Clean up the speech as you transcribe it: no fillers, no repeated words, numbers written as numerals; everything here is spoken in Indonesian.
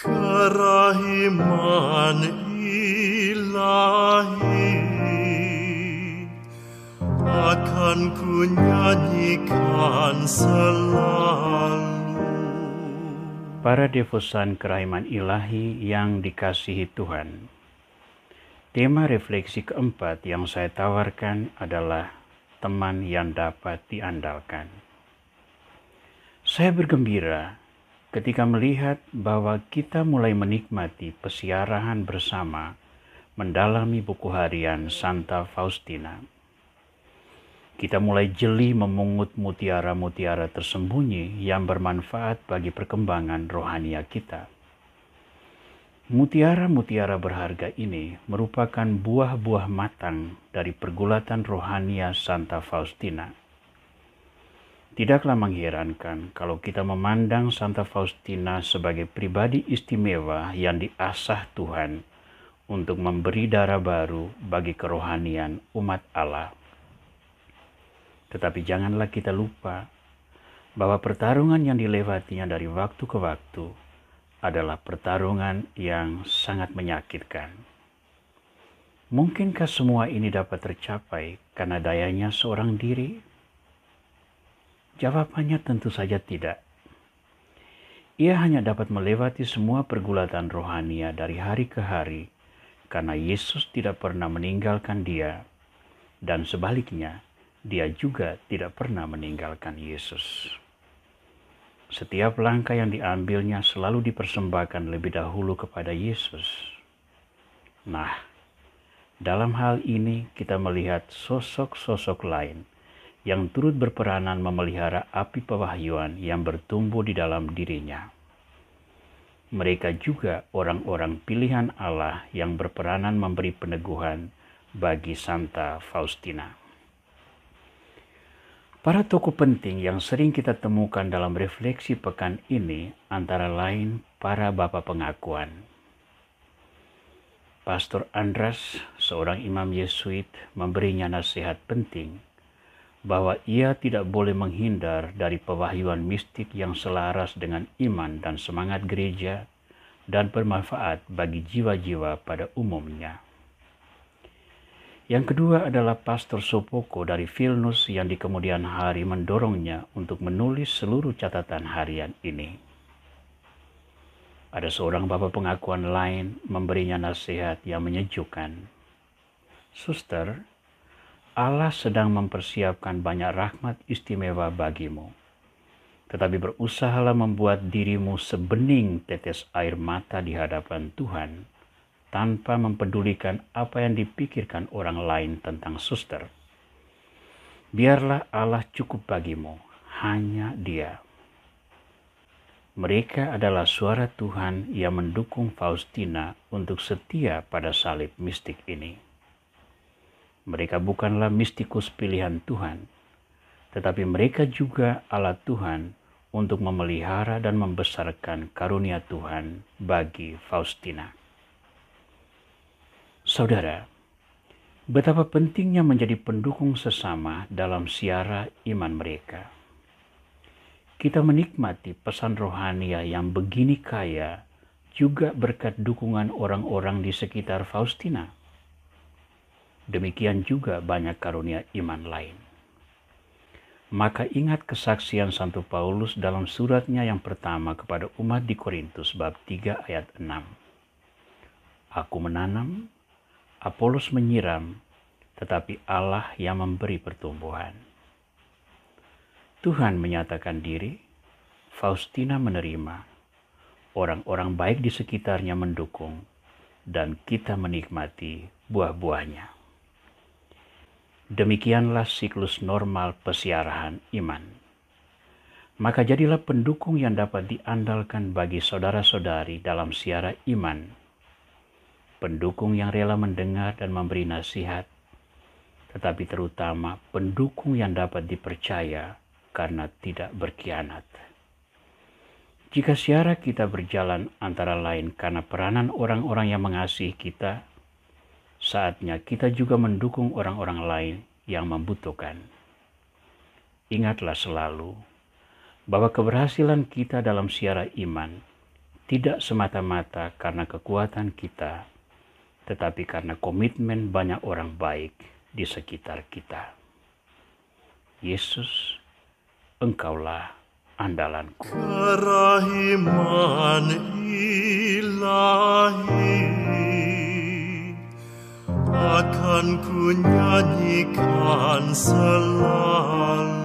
Kerahiman ilahi akan ku nyanyikan selalu. Para devosan kerahiman ilahi yang dikasihi Tuhan, tema refleksi keempat yang saya tawarkan adalah teman yang dapat diandalkan. Saya bergembira ketika melihat bahwa kita mulai menikmati pesiarahan bersama mendalami buku harian Santa Faustina. Kita mulai jeli memungut mutiara-mutiara tersembunyi yang bermanfaat bagi perkembangan rohania kita. Mutiara-mutiara berharga ini merupakan buah-buah matang dari pergulatan rohania Santa Faustina. Tidaklah mengherankan kalau kita memandang Santa Faustina sebagai pribadi istimewa yang diasah Tuhan untuk memberi darah baru bagi kerohanian umat Allah. Tetapi janganlah kita lupa bahwa pertarungan yang dilewatinya dari waktu ke waktu adalah pertarungan yang sangat menyakitkan. Mungkinkah semua ini dapat tercapai karena dayanya seorang diri? Jawabannya tentu saja tidak. Ia hanya dapat melewati semua pergulatan rohania dari hari ke hari karena Yesus tidak pernah meninggalkan dia, dan sebaliknya, dia juga tidak pernah meninggalkan Yesus. Setiap langkah yang diambilnya selalu dipersembahkan lebih dahulu kepada Yesus. Nah, dalam hal ini kita melihat sosok-sosok lain yang turut berperanan memelihara api pewahyuan yang bertumbuh di dalam dirinya. Mereka juga orang-orang pilihan Allah yang berperanan memberi peneguhan bagi Santa Faustina. Para tokoh penting yang sering kita temukan dalam refleksi pekan ini antara lain para Bapak Pengakuan. Pastor Andras, seorang imam Yesuit, memberinya nasihat penting bahwa ia tidak boleh menghindar dari pewahyuan mistik yang selaras dengan iman dan semangat gereja dan bermanfaat bagi jiwa-jiwa pada umumnya. Yang kedua adalah Pastor Sopoko dari Vilnius yang di kemudian hari mendorongnya untuk menulis seluruh catatan harian ini. Ada seorang Bapak Pengakuan lain memberinya nasihat yang menyejukkan. Suster, Allah sedang mempersiapkan banyak rahmat istimewa bagimu. Tetapi berusahalah membuat dirimu sebening tetes air mata di hadapan Tuhan, tanpa mempedulikan apa yang dipikirkan orang lain tentang suster. Biarlah Allah cukup bagimu, hanya Dia. Mereka adalah suara Tuhan yang mendukung Faustina untuk setia pada salib mistik ini. Mereka bukanlah mistikus pilihan Tuhan, tetapi mereka juga alat Tuhan untuk memelihara dan membesarkan karunia Tuhan bagi Faustina. Saudara, betapa pentingnya menjadi pendukung sesama dalam siara iman mereka. Kita menikmati pesan rohania yang begini kaya juga berkat dukungan orang-orang di sekitar Faustina. Demikian juga banyak karunia iman lain. Maka ingat kesaksian Santo Paulus dalam suratnya yang pertama kepada umat di Korintus bab 3 ayat 6. Aku menanam, Apolos menyiram, tetapi Allah yang memberi pertumbuhan. Tuhan menyatakan diri, Faustina menerima, orang-orang baik di sekitarnya mendukung, dan kita menikmati buah-buahnya. Demikianlah siklus normal pesiarahan iman. Maka jadilah pendukung yang dapat diandalkan bagi saudara-saudari dalam siara iman. Pendukung yang rela mendengar dan memberi nasihat, tetapi terutama pendukung yang dapat dipercaya karena tidak berkhianat. Jika siara kita berjalan antara lain karena peranan orang-orang yang mengasihi kita, saatnya kita juga mendukung orang-orang lain yang membutuhkan. Ingatlah selalu bahwa keberhasilan kita dalam siara iman tidak semata-mata karena kekuatan kita, tetapi karena komitmen banyak orang baik di sekitar kita. Yesus, Engkaulah andalanku. Kerahiman ilahi akan ku nyanyikan selalu.